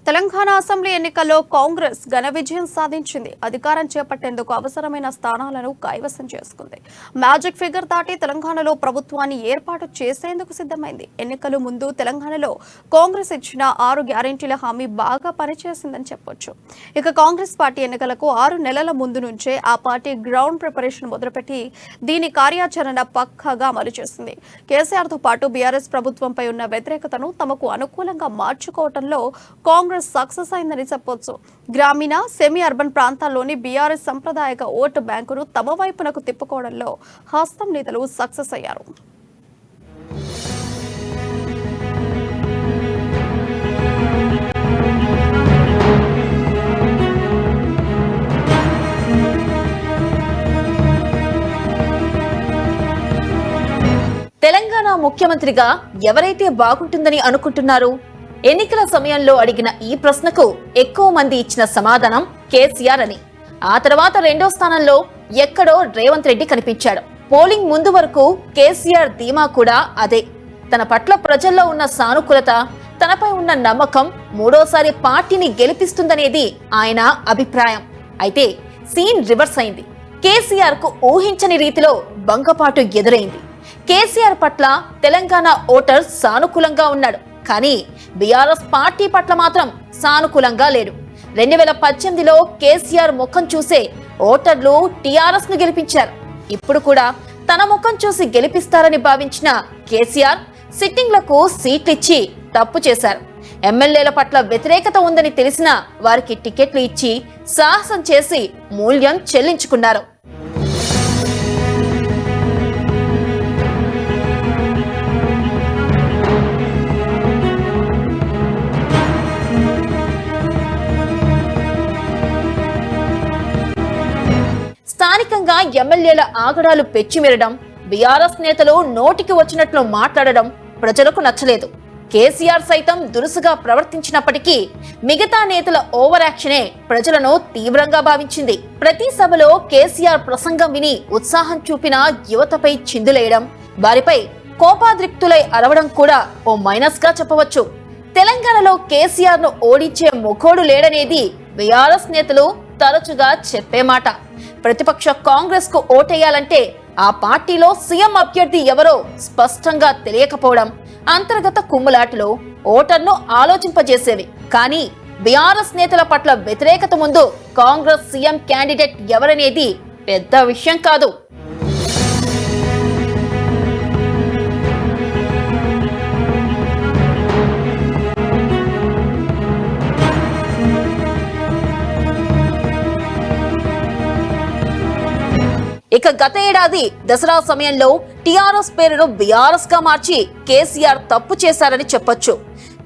Telangana assembly ఎన్నికల్లో కాంగ్రెస్ ఘన విజయం సాధించింది. అధికారం చేపట్టేందుకు అవసరమైన స్థానాలను కైవసం చేసుకుంది. మ్యాజిక్ ఫిగర్ దాటి తెలంగాణలో ప్రభుత్వాన్ని ఏర్పాటు చేసేందుకు సిద్ధమైంది. ఎన్నికల ముందు తెలంగాణలో కాంగ్రెస్ ఇచ్చిన 6 గ్యారెంటీల హామీ బాగా పనిచేసిందని చెప్పొచ్చు. ఇక కాంగ్రెస్ పార్టీ ఎన్నికలకు 6 నెలల ముందు నుంచే ఆ పార్టీ గ్రౌండ్ ప్రిపరేషన్ మొదలుపెట్టి దీని కార్యాచరణ పక్కాగా అమలు చేసింది. కేసీఆర్తో పాటు బీఆర్ఎస్ ప్రభుత్వంపై ఉన్న వ్యతిరేకతను తమకు అనుకూలంగా మార్చుకోవడంలో కాంగ్రెస్ సక్సెస్ అయిందని చెప్పొచ్చు. గ్రామీణ సెమీ అర్బన్ ప్రాంతాల్లోని బీఆర్ఎస్ సంప్రదాయక ఓటు బ్యాంకును తమ వైపునకు తిప్పుకోవడంలో హస్తం నేతలు సక్సెస్ అయ్యారు. తెలంగాణ ముఖ్యమంత్రిగా ఎవరైతే బాగుంటుందని అనుకుంటున్నారు? ఎన్నికల సమయంలో అడిగిన ఈ ప్రశ్నకు ఎక్కువ మంది ఇచ్చిన సమాధానం కేసీఆర్ అని. ఆ తర్వాత రెండో స్థానంలో ఎక్కడో రేవంత్ రెడ్డి కనిపించాడు. పోలింగ్ ముందు వరకు కేసీఆర్ ధీమా కూడా అదే. తన పట్ల ప్రజల్లో ఉన్న సానుకూలత, తనపై ఉన్న నమ్మకం మూడోసారి పార్టీని గెలిపిస్తుందనేది ఆయన అభిప్రాయం. అయితే సీన్ రివర్స్ అయింది. కేసీఆర్ కు ఊహించని రీతిలో భంగపాటు ఎదురైంది. కేసీఆర్ పట్ల తెలంగాణ ఓటర్ సానుకూలంగా ఉన్నాడు, కానీ బీఆర్ఎస్ పార్టీ పట్ల మాత్రం సానుకూలంగా లేడు. 2018లో కేసీఆర్ ముఖం చూసే ఓటర్లు టీఆర్ఎస్ ను గెలిపించారు. ఇప్పుడు కూడా తన ముఖం చూసి గెలిపిస్తారని భావించిన కేసీఆర్ సిట్టింగ్లకు సీట్లిచ్చి తప్పు చేశారు. ఎమ్మెల్యేల పట్ల వ్యతిరేకత ఉందని తెలిసినా వారికి టికెట్లు ఇచ్చి సాహసం చేసి మూల్యం చెల్లించుకున్నారు. స్థానికంగా ఎమ్మెల్యేల ఆగడాలు పెచ్చిమెరడం, బీఆర్ఎస్ నేతలు నోటికి వచ్చినట్లు మాట్లాడడం ప్రజలకు నచ్చలేదు. కేసీఆర్ సైతం దురుసుగా ప్రవర్తించినప్పటికీ మిగతా నేతల ఓవర్ యాక్షనే ప్రజలను తీవ్రంగా భావించింది. ప్రతి సభలో కేసీఆర్ ప్రసంగం విని ఉత్సాహం చూపిన యువతపై చిందులేయడం, వారిపై కోపాద్రిక్తులై అరవడం కూడా ఓ మైనస్ గా చెప్పవచ్చు. తెలంగాణలో కేసీఆర్ ను ఓడించే మొఖోడు లేడనేది బీఆర్ఎస్ నేతలు తరచుగా చెప్పే మాట. ప్రతిపక్ష కాంగ్రెస్ కు ఓటేయాలంటే ఆ పార్టీలో సీఎం అభ్యర్థి ఎవరో స్పష్టంగా తెలియకపోవడం అంతర్గత కుమ్ములాటలో ఓటర్ను ఆలోచింపజేసేవి. కానీ బీఆర్ఎస్ నేతల పట్ల వ్యతిరేకత ముందు కాంగ్రెస్ సీఎం క్యాండిడేట్ ఎవరనేది పెద్ద విషయం కాదు. ఇక గత ఏడాది దసరా సమయంలో టీఆర్ఎస్ పేరును బీఆర్ఎస్ గా మార్చి కేసీఆర్ తప్పు చేశారని చెప్పొచ్చు.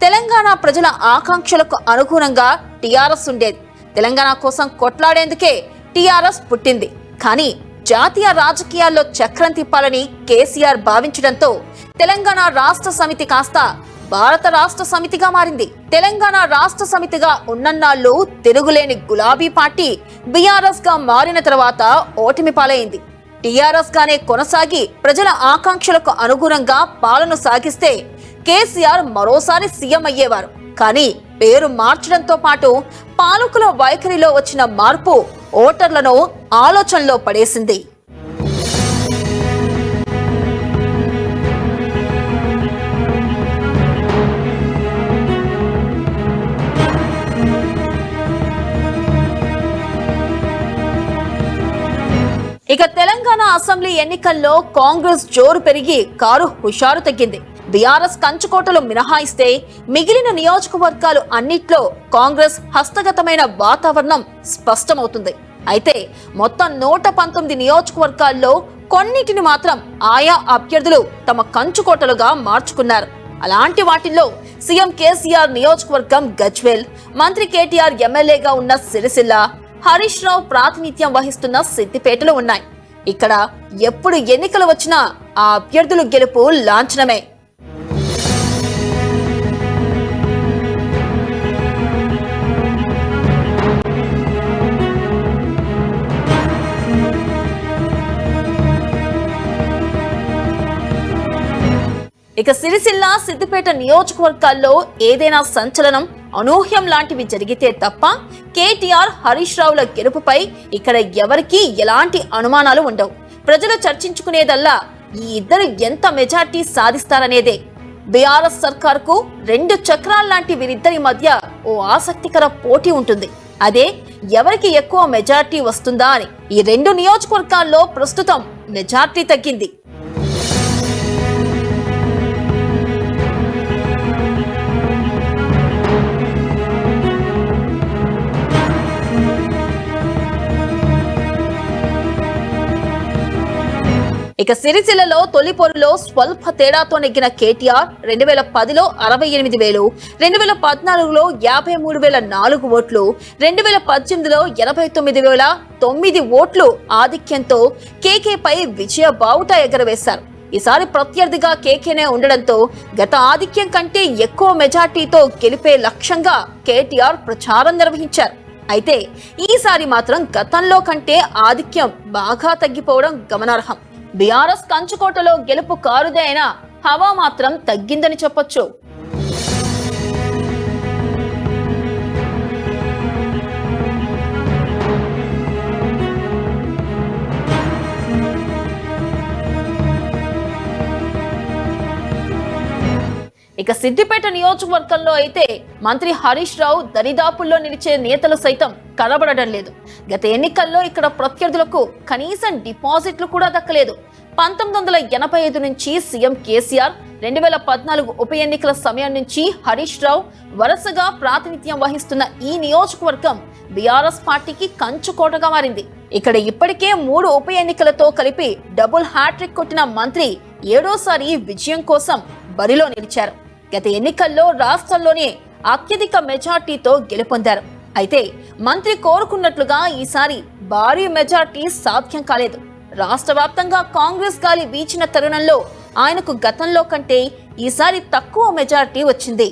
తెలంగాణ ప్రజల ఆకాంక్షలకు అనుగుణంగా టీఆర్ఎస్ ఉండేది. తెలంగాణ కోసం కొట్లాడేందుకే టీఆర్ఎస్ పుట్టింది. కానీ జాతీయ రాజకీయాల్లో చక్రం తిప్పాలని కేసీఆర్ భావించడంతో తెలంగాణ రాష్ట్ర సమితి కాస్త భారత రాష్ట్ర సమితిగా మారింది. తెలంగాణ రాష్ట్ర సమితిగా ఉన్నన్నాళ్ళు తిరుగులేని గులాబీ పార్టీ బీఆర్ఎస్ గా మారిన తర్వాత ఓటమి పాలైంది. టీఆర్ఎస్ గానే కొనసాగి ప్రజల ఆకాంక్షలకు అనుగుణంగా పాలన సాగిస్తే కేసీఆర్ మరోసారి సీఎం అయ్యేవారు. కానీ పేరు మార్చడంతో పాటు పాలకుల వైఖరిలో వచ్చిన మార్పు ఓటర్లను ఆలోచనలో పడేసింది. ఇక తెలంగాణ అసెంబ్లీ ఎన్నికల్లో కాంగ్రెస్ జోరు పెరిగి కారు హుషారు తగ్గింది. బీఆర్ఎస్ కంచుకోటలు మినహాయిస్తే మిగిలిన నియోజకవర్గాలు అన్నిట్లో కాంగ్రెస్ హస్తగతమైన వాతావరణం స్పష్టమవుతుంది. అయితే మొత్తం 119 నియోజకవర్గాల్లో కొన్నిటిని మాత్రం ఆయా అభ్యర్థులు తమ కంచుకోటలుగా మార్చుకున్నారు. అలాంటి వాటిల్లో సీఎం కేసీఆర్ నియోజకవర్గం గజ్వేల్, మంత్రి కేటీఆర్ ఎమ్మెల్యేగా ఉన్న సిరిసిల్ల, హరీష్ రావు ప్రాతినిధ్యం వహిస్తున్న సిద్దిపేటలు ఉన్నాయి. ఇక్కడ ఎప్పుడు ఎన్నికలు వచ్చినా ఆ అభ్యర్థులు గెలుపు లాంఛనమే. ఇక సిరిసిల్ల, సిద్దిపేట నియోజకవర్గాల్లో ఏదైనా సంచలనం, అనూహ్యం లాంటివి జరిగితే తప్ప కేటీఆర్, హరీష్ రావుల గెలుపుపై ఇక్కడ ఎవరికీ ఎలాంటి అనుమానాలు ఉండవు. ప్రజలు చర్చించుకునేదల్లా ఈ ఇద్దరు ఎంత మెజార్టీ సాధిస్తారనేదే. బీఆర్ఎస్ సర్కార్కు 2 చక్రాల్లాంటి వీరిద్దరి మధ్య ఓ ఆసక్తికర పోటీ ఉంటుంది. అదే ఎవరికి ఎక్కువ మెజార్టీ వస్తుందా అని. ఈ 2 నియోజకవర్గాల్లో ప్రస్తుతం మెజార్టీ తగ్గింది. ఇక సిరిసిల్లలో తొలి పొరులో స్వల్ప తేడాతో నెగ్గిన కేటీఆర్ 2010లో 68,000, 2014లో 53,004 ఓట్లు, 2018లో 89,009 ఓట్లు ఆధిక్యంతో కేకేపై విజయ బావుట ఎగరవేశారు. ఈసారి ప్రత్యర్థిగా కేకేనే ఉండడంతో గత ఆధిక్యం కంటే ఎక్కువ మెజార్టీతో గెలిపే లక్ష్యంగా కేటీఆర్ ప్రచారం నిర్వహించారు. అయితే ఈసారి మాత్రం గతంలో కంటే ఆధిక్యం బాగా తగ్గిపోవడం గమనార్హం. బీఆర్ఎస్ కంచుకోటలో గెలుపు కారుదే అయినా హవా మాత్రం తగ్గిందని చెప్పొచ్చు. ఇక సిద్దిపేట నియోజకవర్గంలో అయితే మంత్రి హరీష్ రావు దరిదాపుల్లో నిలిచే నేతలు సైతం కనబడడం లేదు. గత ఎన్నికల్లో ఇక్కడ ప్రత్యర్థులకు కనీసం డిపాజిట్లు కూడా దక్కలేదు. 1985 నుంచి సీఎం కేసీఆర్, 2014 ఉప ఎన్నికల సమయం నుంచి హరీష్ రావు వరుసగా ప్రాతినిధ్యం వహిస్తున్న ఈ నియోజకవర్గం బీఆర్ఎస్ పార్టీకి కంచుకోటగా మారింది. ఇక్కడ ఇప్పటికే 3 ఉప ఎన్నికలతో కలిపి డబుల్ హ్యాట్రిక్ కొట్టిన మంత్రి 7వ విజయం కోసం బరిలో నిలిచారు. గత ఎన్నికల్లో రాష్ట్రంలోనే అత్యధిక మెజార్టీతో గెలుపొందారు. అయితే మంత్రి కోరుకున్నట్లుగా ఈసారి భారీ మెజార్టీ సాధ్యం కాలేదు. రాష్ట్ర వ్యాప్తంగా కాంగ్రెస్ గాలి వీచిన తరుణంలో ఆయనకు గతంలో కంటే ఈసారి తక్కువ మెజార్టీ వచ్చింది.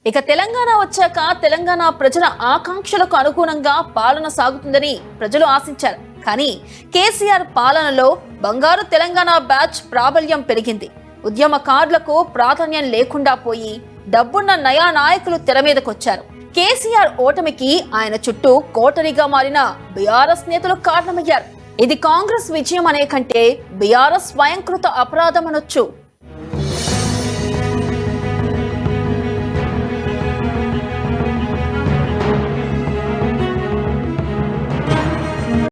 ఇక తెలంగాణ వచ్చాక తెలంగాణ ప్రజల ఆకాంక్షలకు అనుగుణంగా పాలన సాగుతుందని ప్రజలు ఆశించారు. కానీ కేసీఆర్ పాలనలో బంగారు తెలంగాణ బ్యాచ్ ప్రాబల్యం పెరిగింది. ఉద్యమకారులకు ప్రాధాన్యం లేకుండా పోయి డబ్బున్న నయా నాయకులు తెర మీదకొచ్చారు. కేసీఆర్ ఓటమికి ఆయన చుట్టూ కోటరీగా మారిన బీఆర్ఎస్ నేతలు కారణమయ్యారు. ఇది కాంగ్రెస్ విజయం అనే కంటే బీఆర్ఎస్ స్వయంకృత అపరాధం అనొచ్చు.